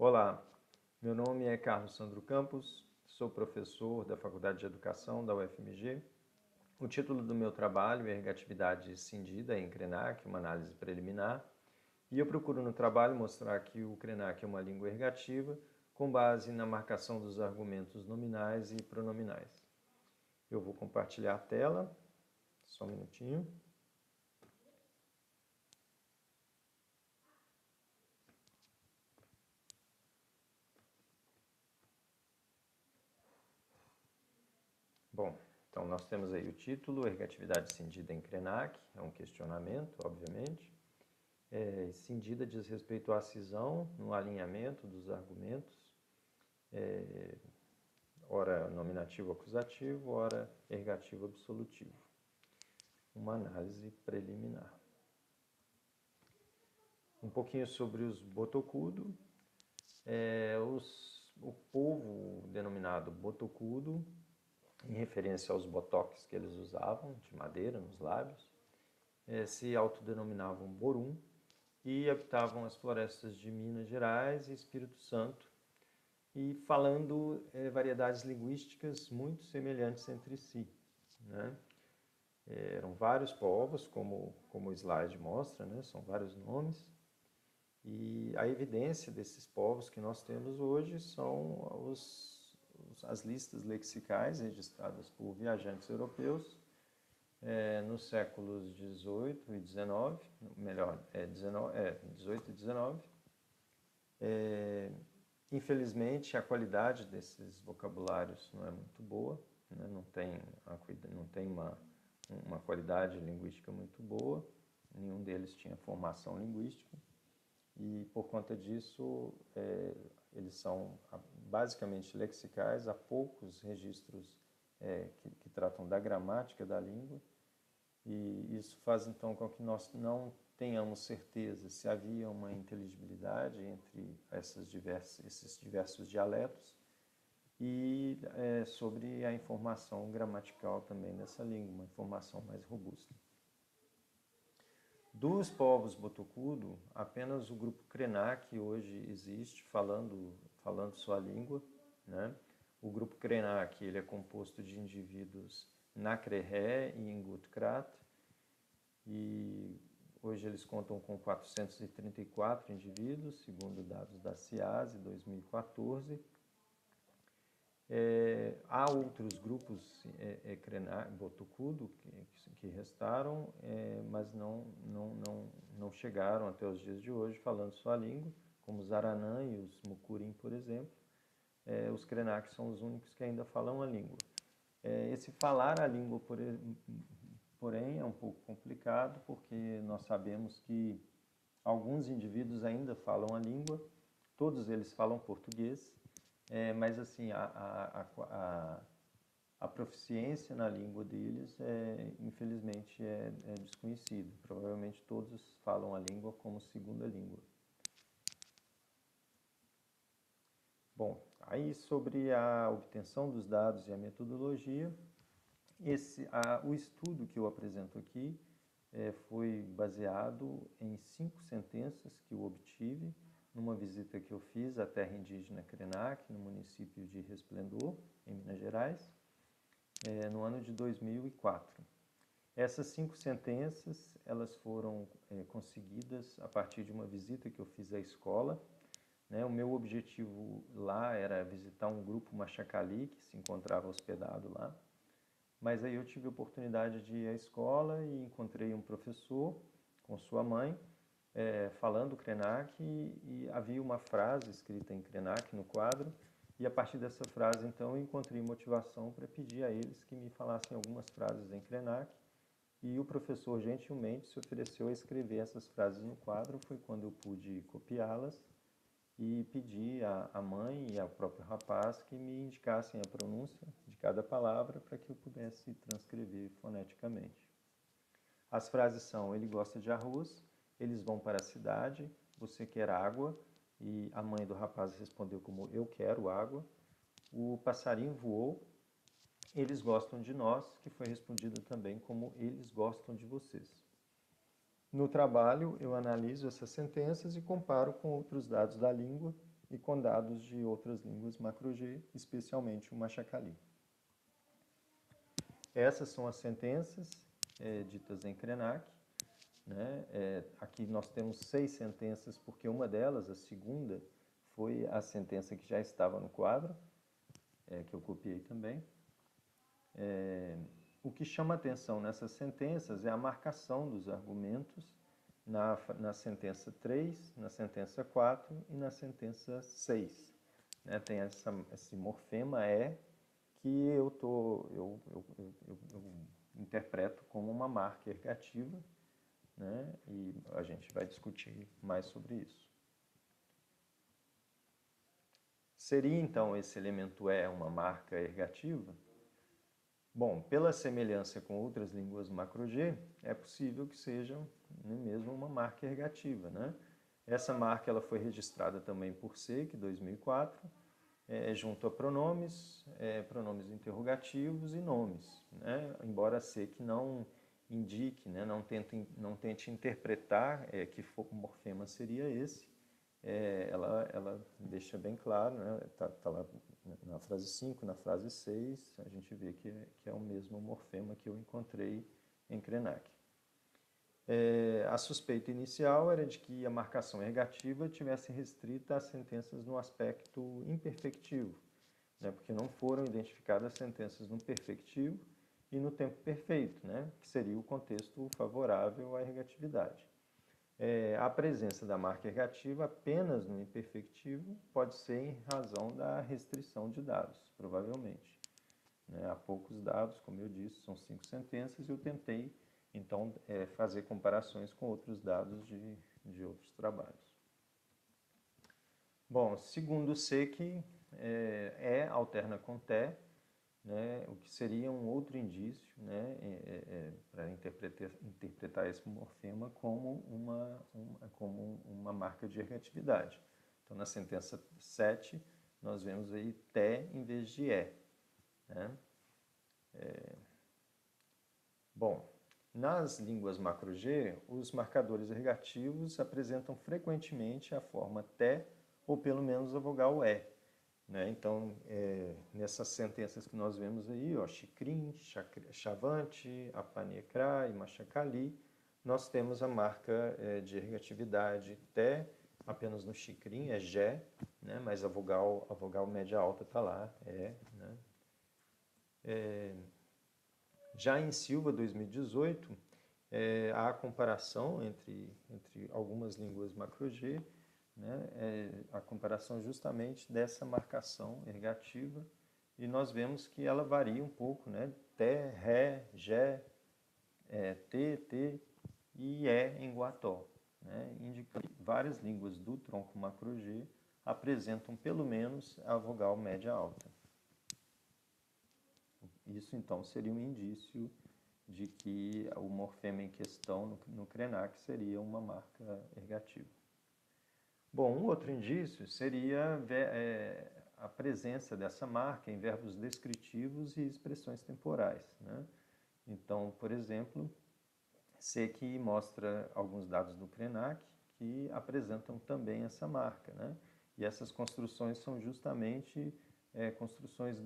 Olá, meu nome é Carlos Sandro Campos, sou professor da Faculdade de Educação da UFMG. O título do meu trabalho é Ergatividade Cindida em Krenak, uma análise preliminar, e eu procuro no trabalho mostrar que o Krenak é uma língua ergativa com base na marcação dos argumentos nominais e pronominais. Eu vou compartilhar a tela, só um minutinho. Bom, então nós temos aí o título, Ergatividade Cindida em Krenak, é um questionamento, obviamente. Cindida diz respeito à cisão no alinhamento dos argumentos, ora nominativo acusativo, ora ergativo absolutivo. Uma análise preliminar. Um pouquinho sobre os botocudo. O povo denominado botocudo, em referência aos botox que eles usavam, de madeira, nos lábios, se autodenominavam Borum e habitavam as florestas de Minas Gerais e Espírito Santo, e falando variedades linguísticas muito semelhantes entre si, né? Eram vários povos, como o slide mostra, né? São vários nomes, e a evidência desses povos que nós temos hoje são as listas lexicais registradas por viajantes europeus nos séculos 18 e 19, melhor, 18 e 19. Infelizmente, a qualidade desses vocabulários não é muito boa, né? não tem uma qualidade linguística muito boa, nenhum deles tinha formação linguística, e por conta disso eles são basicamente lexicais, há poucos registros que tratam da gramática da língua, e isso faz então com que nós não tenhamos certeza se havia uma inteligibilidade entre esses diversos dialetos e sobre a informação gramatical também dessa língua, uma informação mais robusta. Dos povos botocudo, apenas o grupo Krenak hoje existe falando sua língua, né? O grupo Krenak ele é composto de indivíduos na Crerré e em Gutkrat, e hoje eles contam com 434 indivíduos, segundo dados da CIASE 2014. Há outros grupos botocudo que restaram, mas não chegaram até os dias de hoje falando sua língua, como os Aranã e os Mucurim, por exemplo. Os Krenak são os únicos que ainda falam a língua. Esse falar a língua, porém, é um pouco complicado, porque nós sabemos que alguns indivíduos ainda falam a língua, todos eles falam português, mas assim, a proficiência na língua deles, infelizmente, é desconhecida. Provavelmente todos falam a língua como segunda língua. Bom, aí sobre a obtenção dos dados e a metodologia, o estudo que eu apresento aqui foi baseado em 5 sentenças que eu obtive numa visita que eu fiz à terra indígena Krenak, no município de Resplendor, em Minas Gerais, no ano de 2004. Essas 5 sentenças, elas foram conseguidas a partir de uma visita que eu fiz à escola, né? O meu objetivo lá era visitar um grupo Machacali, que se encontrava hospedado lá, mas aí eu tive a oportunidade de ir à escola e encontrei um professor com sua mãe, falando Krenak, e havia uma frase escrita em Krenak no quadro, e a partir dessa frase, então, eu encontrei motivação para pedir a eles que me falassem algumas frases em Krenak, e o professor gentilmente se ofereceu a escrever essas frases no quadro. Foi quando eu pude copiá-las e pedi à mãe e ao próprio rapaz que me indicassem a pronúncia de cada palavra para que eu pudesse transcrever foneticamente. As frases são: ele gosta de arroz, eles vão para a cidade, você quer água? E a mãe do rapaz respondeu como eu quero água. O passarinho voou, eles gostam de nós, que foi respondido também como eles gostam de vocês. No trabalho, eu analiso essas sentenças e comparo com outros dados da língua e com dados de outras línguas macro-G, especialmente o Machacali. Essas são as sentenças ditas em Krenak. Né? Aqui nós temos 6 sentenças, porque uma delas, a segunda, foi a sentença que já estava no quadro, que eu copiei também. O que chama atenção nessas sentenças é a marcação dos argumentos na sentença 3, na sentença 4 e na sentença 6. Né? Tem esse morfema que eu interpreto como uma marca ergativa, né? E a gente vai discutir mais sobre isso. Seria então esse elemento uma marca ergativa? Bom, pela semelhança com outras línguas macro-G, é possível que seja mesmo uma marca ergativa, né? Essa marca ela foi registrada também por SEC, 2004, junto a pronomes, pronomes interrogativos e nomes, né? Embora SEC não indique, né, não tente interpretar que morfema seria esse, ela deixa bem claro, né, tá lá na frase 5, na frase 6, a gente vê que é o mesmo morfema que eu encontrei em Krenak. A suspeita inicial era de que a marcação ergativa tivesse restrita às sentenças no aspecto imperfectivo, né, porque não foram identificadas sentenças no perfectivo e no tempo perfeito, né, que seria o contexto favorável à ergatividade. A presença da marca ergativa apenas no imperfectivo pode ser em razão da restrição de dados, provavelmente. Há poucos dados, como eu disse, são 5 sentenças, e eu tentei, então, fazer comparações com outros dados de outros trabalhos. Bom, segundo o SEC, alterna com TE, né, o que seria um outro indício, né, para interpretar esse morfema como uma marca de ergatividade. Então, na sentença 7, nós vemos aí TE em vez de E. Né? Bom, nas línguas macro-G, os marcadores ergativos apresentam frequentemente a forma TE ou pelo menos a vogal E. Né? Então, nessas sentenças que nós vemos aí, Chikrin, Chavante, Apanekra e Machacali, nós temos a marca de ergatividade TE, apenas no Chikrin é Gé, né? Mas a vogal média alta está lá, né? Já em Silva, 2018, há a comparação entre algumas línguas macro-G, né, a comparação justamente dessa marcação ergativa, e nós vemos que ela varia um pouco, né, Té, Ré, Gé, T, T e E em Guató, né, indicando que várias línguas do tronco macro-G apresentam pelo menos a vogal média alta. Isso então seria um indício de que o morfema em questão no Krenak seria uma marca ergativa. Bom, um outro indício seria a presença dessa marca em verbos descritivos e expressões temporais. Né? Então, por exemplo, SEC mostra alguns dados do Krenak que apresentam também essa marca. Né? E essas construções são justamente construções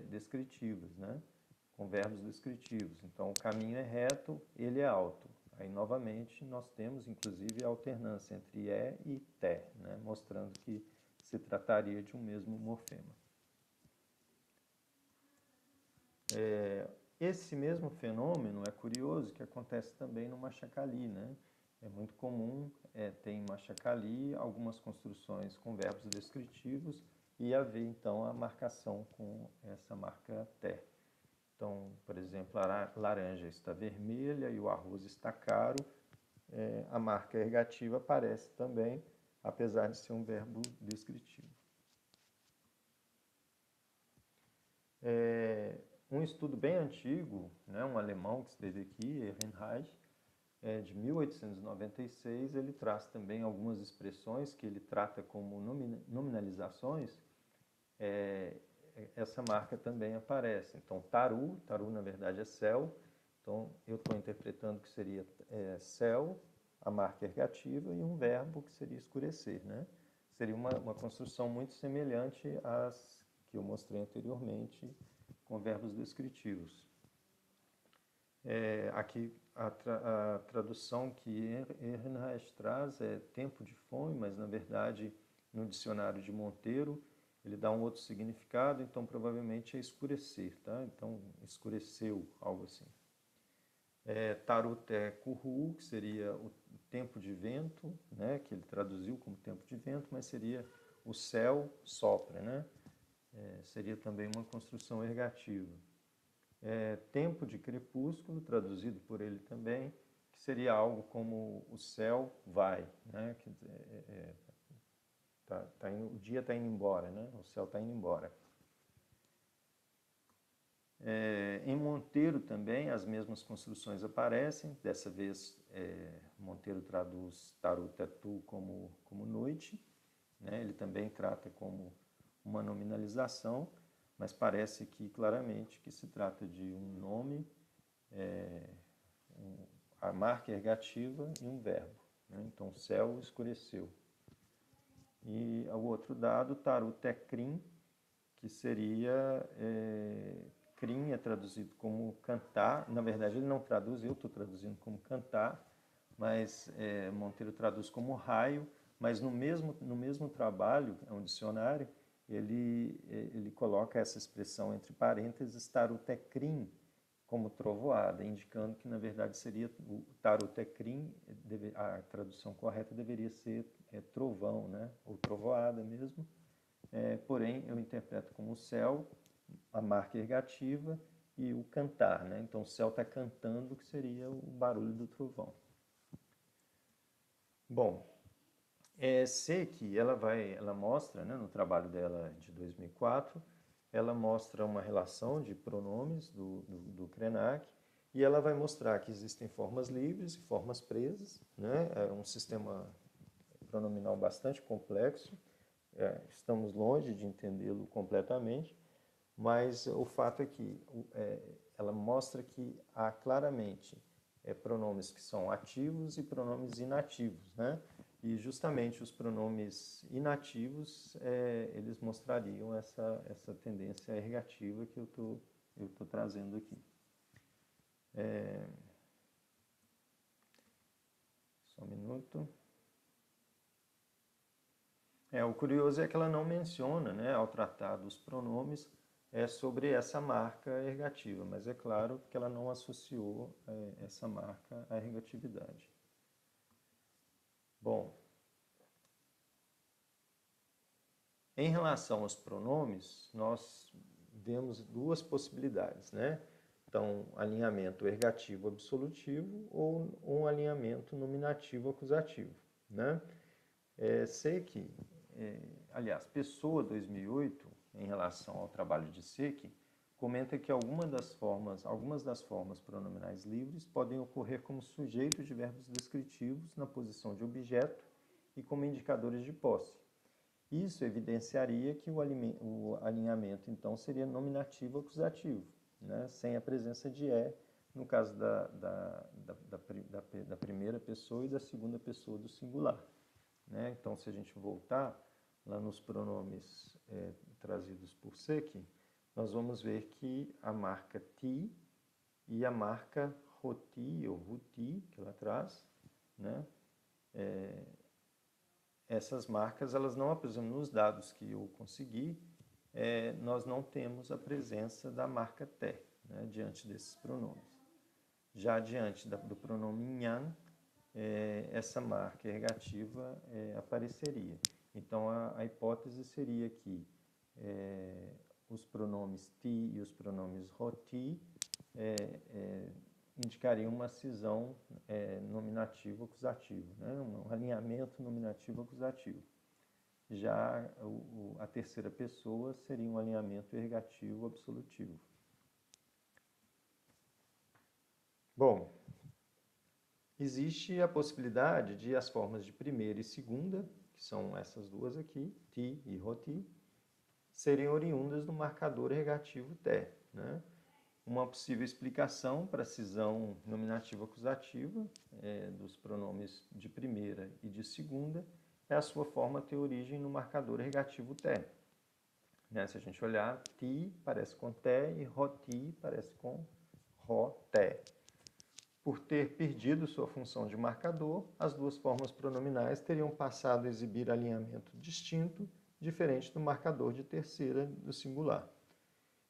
descritivas, né? Com verbos descritivos. Então, o caminho é reto, ele é alto. Aí, novamente, nós temos, inclusive, a alternância entre E e Té, né? Mostrando que se trataria de um mesmo morfema. Esse mesmo fenômeno é curioso que acontece também no Machacali, né? É muito comum ter em Machacali algumas construções com verbos descritivos e haver, então, a marcação com essa marca Té. Então, por exemplo, a laranja está vermelha e o arroz está caro. A marca ergativa aparece também, apesar de ser um verbo descritivo. Um estudo bem antigo, né, um alemão que esteve aqui, Ehrenreich, de 1896, ele traz também algumas expressões que ele trata como nominalizações. Essa marca também aparece. Então, taru na verdade é céu, então eu estou interpretando que seria céu, a marca ergativa, e um verbo que seria escurecer, né? seria uma construção muito semelhante às que eu mostrei anteriormente com verbos descritivos. Aqui a tradução que Ehrenreich traz é tempo de fome, mas na verdade no dicionário de Monteiro ele dá um outro significado, então provavelmente é escurecer, tá? Então escureceu, algo assim. Tarut é Kurhu, que seria o tempo de vento, né? Que ele traduziu como tempo de vento, mas seria o céu sopra, né? Seria também uma construção ergativa. Tempo de crepúsculo, traduzido por ele também, que seria algo como o céu vai, né? Quer dizer, o dia está indo embora, né? O céu está indo embora. Em Monteiro também as mesmas construções aparecem, dessa vez Monteiro traduz Tarutetu como noite, né? Ele também trata como uma nominalização, mas parece que claramente que se trata de um nome, a marca ergativa e um verbo, né? Então o céu escureceu. E o outro dado, Tarutekrim, que seria... Krim é traduzido como cantar, na verdade ele não traduz, eu estou traduzindo como cantar, mas Monteiro traduz como raio, mas no mesmo trabalho, é um dicionário, ele coloca essa expressão entre parênteses, tarutekrim, como trovoada, indicando que na verdade seria o tarutekrim, a tradução correta deveria ser trovão, né? Ou trovoada mesmo, porém eu interpreto como o céu, a marca ergativa e o cantar, né? Então o céu está cantando, que seria o barulho do trovão. Bom, Secchi, ela mostra, né, no trabalho dela de 2004, ela mostra uma relação de pronomes do Krenak e ela vai mostrar que existem formas livres e formas presas, né? É um sistema pronominal bastante complexo, estamos longe de entendê-lo completamente, mas o fato é que ela mostra que há claramente pronomes que são ativos e pronomes inativos, né? E justamente os pronomes inativos, eles mostrariam essa tendência ergativa que eu tô trazendo aqui. Só um minuto. O curioso é que ela não menciona, né, ao tratar dos pronomes, sobre essa marca ergativa, mas é claro que ela não associou essa marca à ergatividade. Bom, em relação aos pronomes, nós vemos duas possibilidades, né? Então, alinhamento ergativo absolutivo ou um alinhamento nominativo acusativo, né? Secchi, aliás, Pessoa 2008, em relação ao trabalho de Secchi, comenta que algumas das formas pronominais livres podem ocorrer como sujeitos de verbos descritivos na posição de objeto e como indicadores de posse. Isso evidenciaria que o alinhamento, então, seria nominativo acusativo, né? Sem a presença de no caso da primeira pessoa e da segunda pessoa do singular, né? Então, se a gente voltar lá nos pronomes trazidos por Secchi, nós vamos ver que a marca ti e a marca roti ou ruti, que ela traz, né? Essas marcas, elas não apresentam nos dados que eu consegui, nós não temos a presença da marca te, né, diante desses pronomes. Já diante do pronome nhan, essa marca ergativa apareceria. Então, a hipótese seria que os pronomes ti e os pronomes roti indicariam uma cisão nominativo-acusativo, né? Um alinhamento nominativo-acusativo. Já a terceira pessoa seria um alinhamento ergativo-absolutivo. Bom, existe a possibilidade de as formas de primeira e segunda, que são essas duas aqui, ti e roti, serem oriundas do marcador ergativo te, né? Uma possível explicação para a cisão nominativa-acusativa dos pronomes de primeira e de segunda a sua forma ter origem no marcador ergativo té. Né? Se a gente olhar, ti parece com té e roti parece com roté. Por ter perdido sua função de marcador, as duas formas pronominais teriam passado a exibir alinhamento distinto, diferente do marcador de terceira do singular.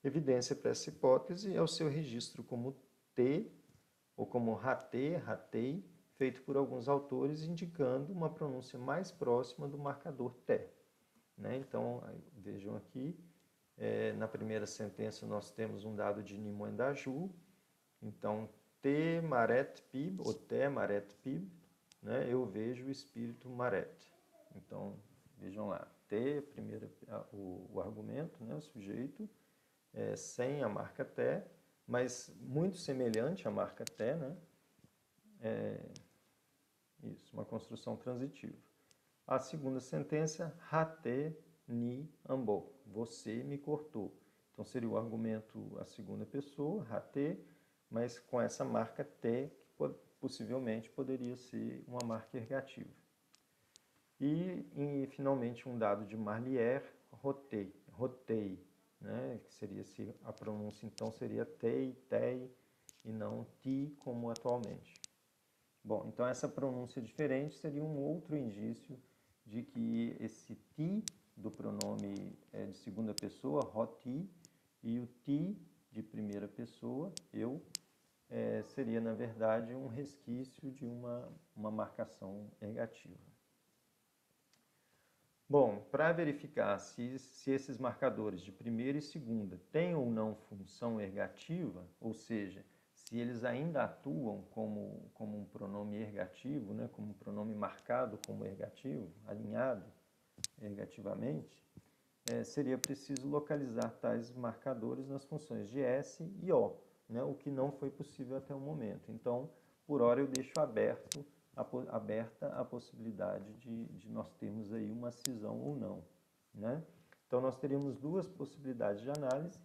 Evidência para essa hipótese é o seu registro como te, ou como ratê, ratei, feito por alguns autores, indicando uma pronúncia mais próxima do marcador té. Né? Então, vejam aqui, na primeira sentença nós temos um dado de Nimuendaju, então, te maret pib, ou te maret pib, né? Eu vejo o espírito maret. Então, vejam lá, te, o argumento, né? O sujeito, sem a marca té, mas muito semelhante à marca té, né? Isso, uma construção transitiva. A segunda sentença, rate ni ambo, você me cortou. Então, seria o argumento a segunda pessoa, rate, mas com essa marca té, que possivelmente poderia ser uma marca ergativa. E finalmente, um dado de Marlier, rotei, rotei, né? Que seria, se a pronúncia então seria tei, tei, e não ti, como atualmente. Bom, então essa pronúncia diferente seria um outro indício de que esse ti do pronome de segunda pessoa, roti, e o ti de primeira pessoa, eu, seria, na verdade, um resquício de uma marcação ergativa. Bom, para verificar se esses marcadores de primeira e segunda têm ou não função ergativa, ou seja, se eles ainda atuam como um pronome ergativo, né, como um pronome marcado como ergativo, alinhado ergativamente, seria preciso localizar tais marcadores nas funções de S e O, né, o que não foi possível até o momento. Então, por hora eu deixo aberta a possibilidade de nós termos aí uma cisão ou não. Né? Então, nós teríamos duas possibilidades de análise,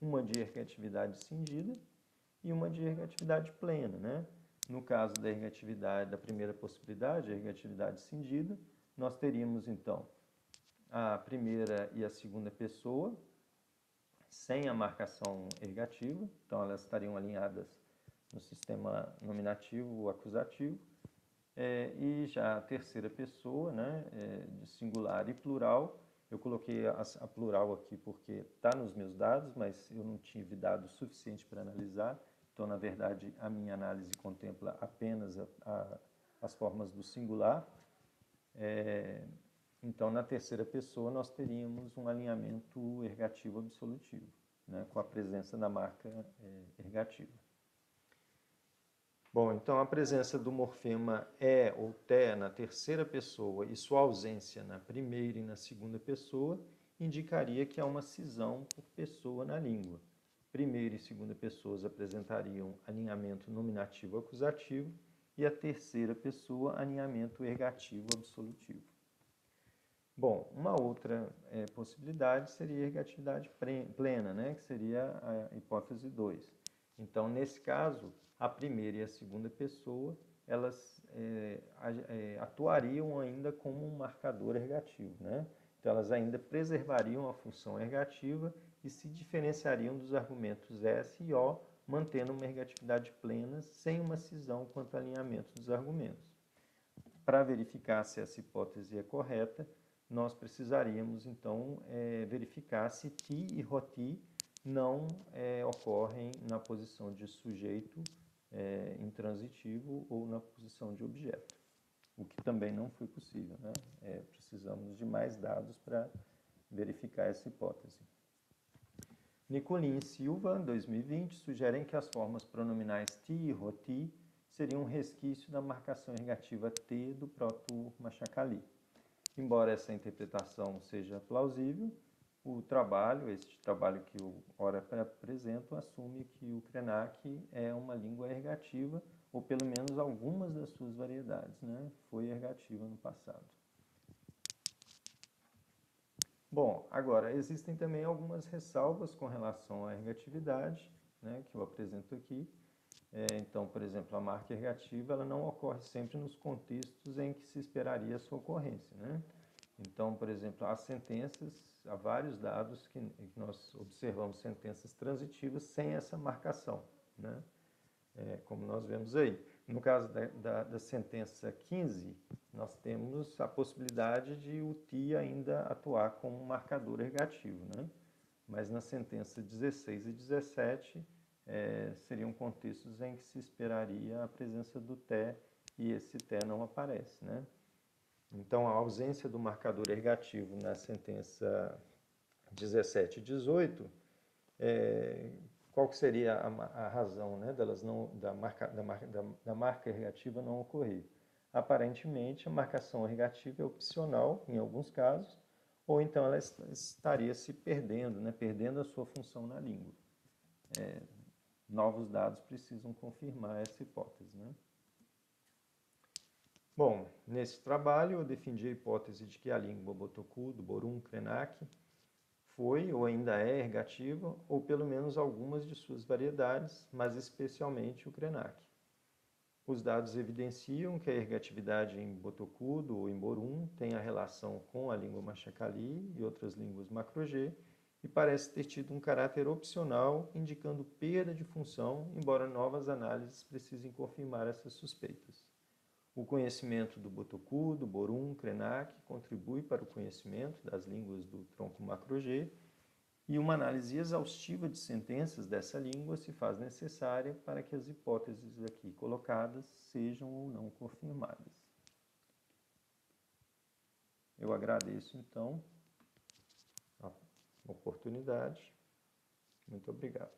uma de ergatividade cindida e uma de ergatividade plena. Né? No caso da ergatividade, da primeira possibilidade, a ergatividade cindida, nós teríamos, então, a primeira e a segunda pessoa sem a marcação ergativa, então elas estariam alinhadas no sistema nominativo ou acusativo, e já a terceira pessoa, né, de singular e plural, eu coloquei a plural aqui porque está nos meus dados, mas eu não tive dados suficientes para analisar, então, na verdade, a minha análise contempla apenas as formas do singular. Então, na terceira pessoa, nós teríamos um alinhamento ergativo absolutivo, né, com a presença da marca ergativa. Bom, então a presença do morfema é ou té na terceira pessoa e sua ausência na primeira e na segunda pessoa indicaria que há uma cisão por pessoa na língua. Primeira e segunda pessoas apresentariam alinhamento nominativo acusativo e a terceira pessoa alinhamento ergativo absolutivo. Bom, uma outra possibilidade seria a ergatividade plena, né, que seria a hipótese 2. Então, nesse caso, a primeira e a segunda pessoa, elas atuariam ainda como um marcador ergativo, né? Então, elas ainda preservariam a função ergativa e se diferenciariam dos argumentos S e O, mantendo uma ergatividade plena sem uma cisão quanto ao alinhamento dos argumentos. Para verificar se essa hipótese é correta, nós precisaríamos, então, verificar se ti e roti não ocorrem na posição de sujeito intransitivo ou na posição de objeto, o que também não foi possível. Né? Precisamos de mais dados para verificar essa hipótese. Nicolin e Silva, 2020, sugerem que as formas pronominais ti e roti seriam um resquício da marcação ergativa T do proto-machacali. Embora essa interpretação seja plausível, este trabalho que eu ora apresento, assume que o Krenak é uma língua ergativa, ou pelo menos algumas das suas variedades, né, foi ergativa no passado. Bom, agora, existem também algumas ressalvas com relação à ergatividade, né, que eu apresento aqui. Então, por exemplo, a marca ergativa ela não ocorre sempre nos contextos em que se esperaria a sua ocorrência, né? Então, por exemplo, há vários dados que nós observamos sentenças transitivas sem essa marcação, né? Como nós vemos aí. No caso da sentença 15, nós temos a possibilidade de o TI ainda atuar como um marcador ergativo, né? Mas na sentença 16 e 17, seriam contextos em que se esperaria a presença do TE e esse TE não aparece, né? Então, a ausência do marcador ergativo na sentença 17 e 18, qual que seria a razão, né, da marca ergativa não ocorrer? Aparentemente, a marcação ergativa é opcional em alguns casos, ou então ela estaria se perdendo, né, perdendo a sua função na língua. Novos dados precisam confirmar essa hipótese, né? Bom, nesse trabalho eu defendi a hipótese de que a língua botocudo, borum, krenak foi ou ainda é ergativa, ou pelo menos algumas de suas variedades, mas especialmente o krenak. Os dados evidenciam que a ergatividade em botocudo ou em borum tem a relação com a língua machacali e outras línguas macro-G, e parece ter tido um caráter opcional, indicando perda de função, embora novas análises precisem confirmar essas suspeitas. O conhecimento do botocudo, borum, krenak contribui para o conhecimento das línguas do tronco macro-G, e uma análise exaustiva de sentenças dessa língua se faz necessária para que as hipóteses aqui colocadas sejam ou não confirmadas. Eu agradeço, então, a oportunidade. Muito obrigado.